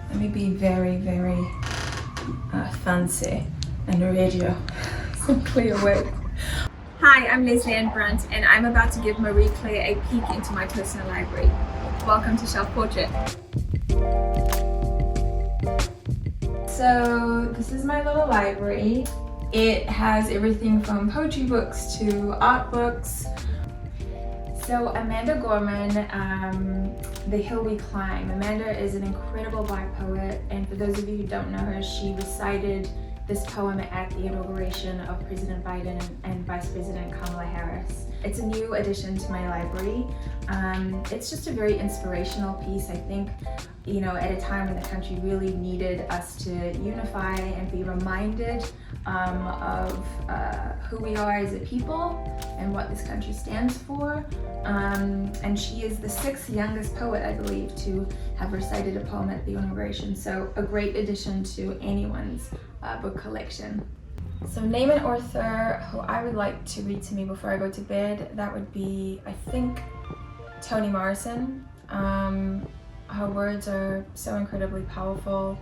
Let me be very, very fancy and radio. Simply away. Hi, I'm Lesley-Ann Brandt, and I'm about to give Marie Claire a peek into my personal library. Welcome to Shelf Portrait. So this is my little library. It has everything from poetry books to art books. So Amanda Gorman, The Hill We Climb. Amanda is an incredible Black poet, and for those of you who don't know her, she recited this poem at the inauguration of President Biden and Vice President Kamala Harris. It's a new addition to my library. It's just a very inspirational piece, I think, you know, at a time when the country really needed us to unify and be reminded of who we are as a people and what this country stands for. And she is the 6th youngest poet, I believe, to have recited a poem at the inauguration. So a great addition to anyone's book collection. So name an author who I would like to read to me before I go to bed. That would be, I think, Toni Morrison. Her words are so incredibly powerful,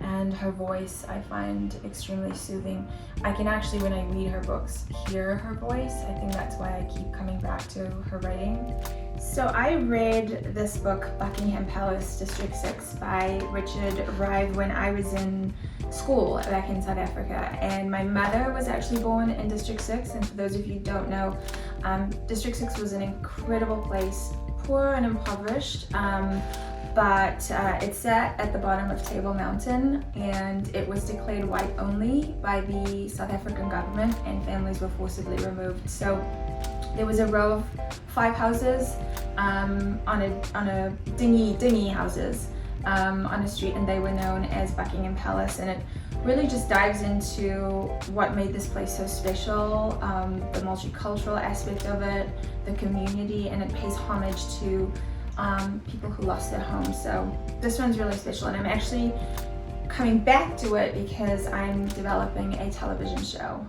and her voice I find extremely soothing. I can actually, when I read her books, hear her voice. I think that's why I keep coming back to her writing. So I read this book, Buckingham Palace, District 6 by Richard Rive when I was in school back in South Africa, and my mother was actually born in District 6, and for those of you who don't know, District 6 was an incredible place, poor and impoverished, but it sat at the bottom of Table Mountain, and it was declared white only by the South African government, and families were forcibly removed. So there was a row of 5 houses on a dingy houses on a street, and they were known as Buckingham Palace, and it really just dives into what made this place so special, the multicultural aspect of it, the community, and it pays homage to people who lost their homes. So this one's really special, and I'm actually coming back to it because I'm developing a television show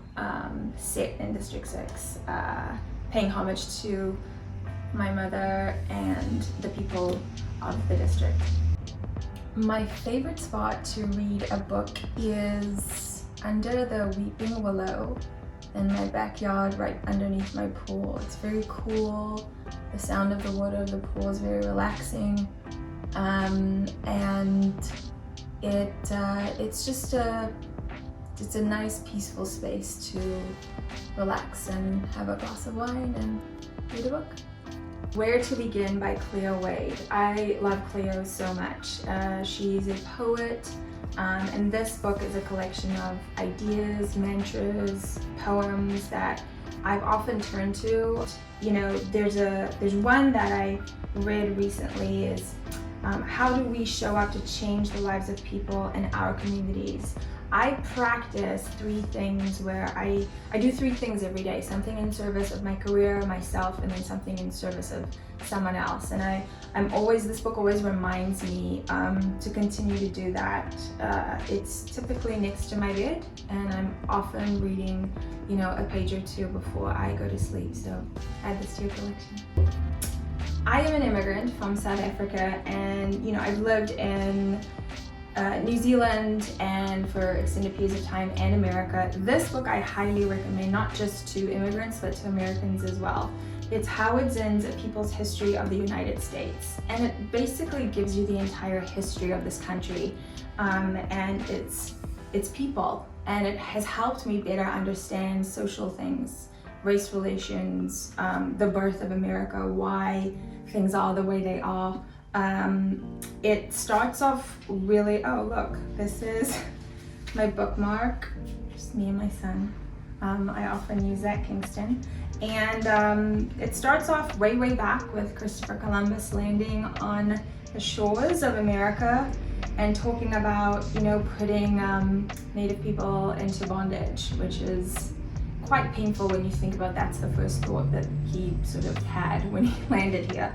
set in District 6, paying homage to my mother and the people of the district. My favorite spot to read a book is under the weeping willow in my backyard, right underneath my pool. It's very cool. The sound of the water of the pool is very relaxing, and it's just a nice peaceful space to relax and have a glass of wine and read a book. Where to Begin by Cleo Wade. I love Cleo so much. She's a poet, and this book is a collection of ideas, mantras, poems that I've often turned to. You know, there's one that I read recently is how do we show up to change the lives of people in our communities? I practice 3 things where I do 3 things every day, something in service of my career, myself, and then something in service of someone else. And this book always reminds me to continue to do that. It's typically next to my bed, and I'm often reading, you know, a page or 2 before I go to sleep. So add this to your collection. I am an immigrant from South Africa, and you know, I've lived in New Zealand and for extended periods of time, and America. This book I highly recommend, not just to immigrants but to Americans as well. It's Howard Zinn's A People's History of the United States, and it basically gives you the entire history of this country and its people, and it has helped me better understand social things, race relations, the birth of America, why things are the way they are. It starts off really, oh look, this is my bookmark, just me and my son. I often use that, Kingston. And it starts off way back with Christopher Columbus landing on the shores of America and talking about, you know, putting Native people into bondage, which is quite painful when you think about that's the first thought that he sort of had when he landed here.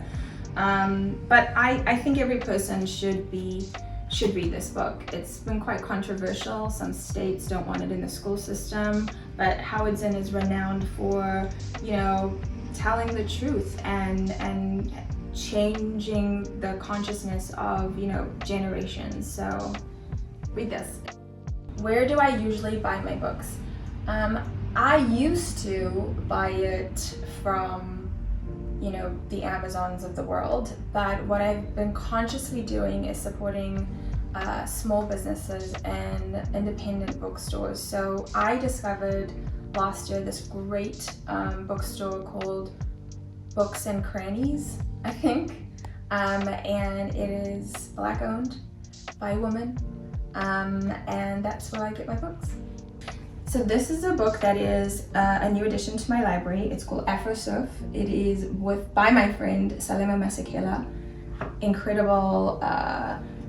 But I think every person should read this book. It's been quite controversial. Some states don't want it in the school system, but Howard Zinn is renowned for, you know, telling the truth and changing the consciousness of, generations. So read this. Where do I usually buy my books? I used to buy it from, the Amazons of the world, but what I've been consciously doing is supporting small businesses and independent bookstores. So I discovered last year this great bookstore called Books and Crannies, I think, and it is Black owned by a woman, and that's where I get my books. So this is a book that is a new addition to my library. It's called Afro Surf. It is by my friend Salema Masekela, incredible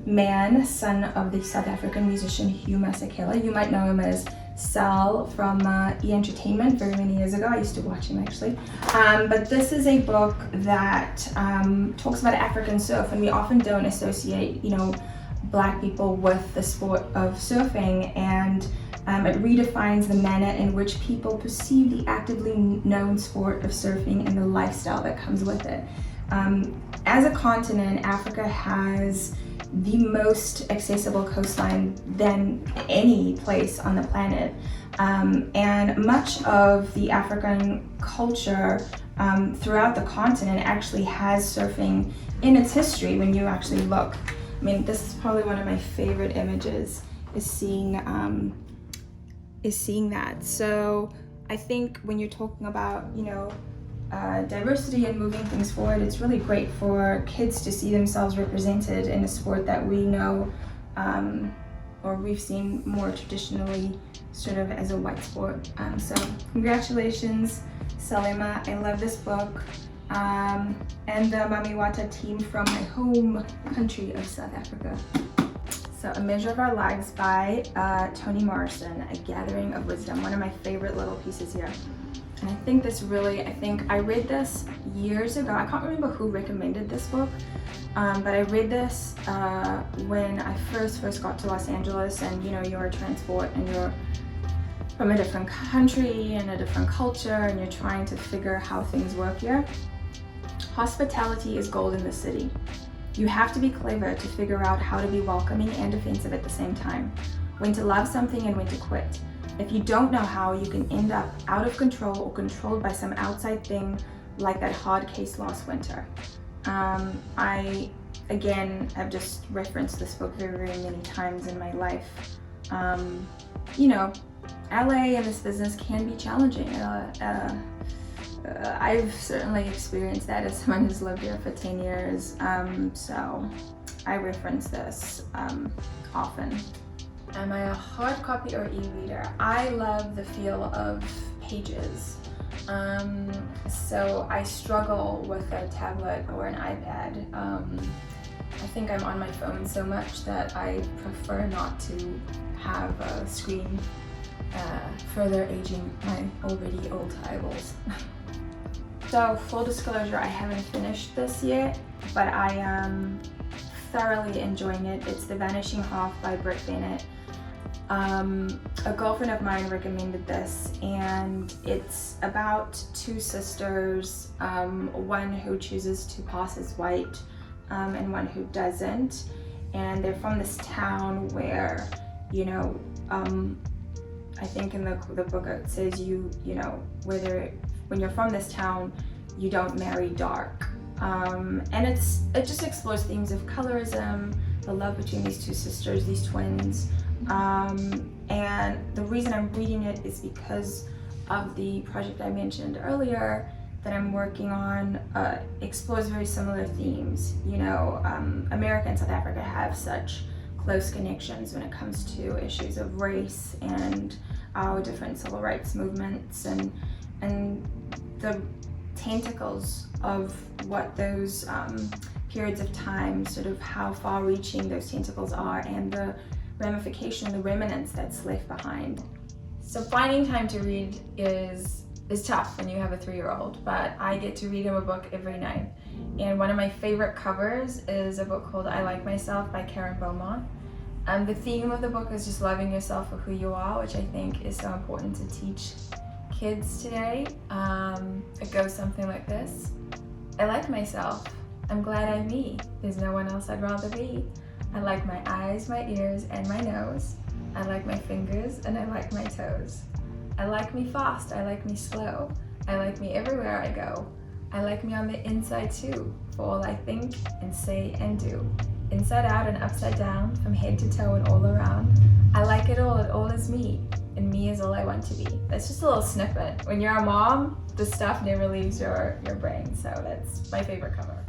man, son of the South African musician Hugh Masekela. You might know him as Sal from E! Entertainment very many years ago. I used to watch him actually. But this is a book that talks about African surf, and we often don't associate, Black people with the sport of surfing, and it redefines the manner in which people perceive the actively known sport of surfing and the lifestyle that comes with it. As a continent, Africa has the most accessible coastline than any place on the planet. And much of the African culture throughout the continent actually has surfing in its history when you actually look. I mean, this is probably one of my favorite images, is seeing that. So I think when you're talking about, diversity and moving things forward, it's really great for kids to see themselves represented in a sport that we know, or we've seen more traditionally sort of as a white sport. So congratulations, Salema. I love this book. And the Mamiwata team from my home country of South Africa. So A Measure of Our Lives by Toni Morrison, a gathering of wisdom, one of my favorite little pieces here. And I read this years ago. I can't remember who recommended this book, but I read this when I first got to Los Angeles, and you're a transport and you're from a different country and a different culture, and you're trying to figure how things work here. Hospitality is gold in the city. You have to be clever to figure out how to be welcoming and offensive at the same time, when to love something and when to quit. If you don't know how, you can end up out of control or controlled by some outside thing, like that hard case last winter. I, again, have just referenced this book very, very many times in my life. LA and this business can be challenging. I've certainly experienced that as someone who's lived here for 10 years, so I reference this often. Am I a hard copy or e-reader? I love the feel of pages, so I struggle with a tablet or an iPad. I think I'm on my phone so much that I prefer not to have a screen, further aging my already old eyeballs. So full disclosure, I haven't finished this yet, but I am thoroughly enjoying it. It's The Vanishing Half by Britt Bennett. A girlfriend of mine recommended this, and it's about two sisters, one who chooses to pass as white and one who doesn't, and they're from this town where, I think in the book it says when you're from this town, you don't marry dark. And it just explores themes of colorism, the love between these two sisters, these twins. And the reason I'm reading it is because of the project I mentioned earlier that I'm working on. Explores very similar themes. America and South Africa have such close connections when it comes to issues of race and our different civil rights movements, and the tentacles of what those periods of time, sort of how far-reaching those tentacles are, and the ramification, the remnants that's left behind. So finding time to read is tough when you have a 3-year-old, but I get to read him a book every night. And one of my favorite covers is a book called I Like Myself by Karen Beaumont. The theme of the book is just loving yourself for who you are, which I think is so important to teach kids today. It goes something like this. I like myself. I'm glad I'm me. There's no one else I'd rather be. I like my eyes, my ears, and my nose. I like my fingers and I like my toes. I like me fast, I like me slow. I like me everywhere I go. I like me on the inside too, for all I think and say and do. Inside out and upside down, from head to toe and all around. I like it all is me, and me is all I want to be. That's just a little snippet. When you're a mom, the stuff never leaves your brain, so that's my favorite cover.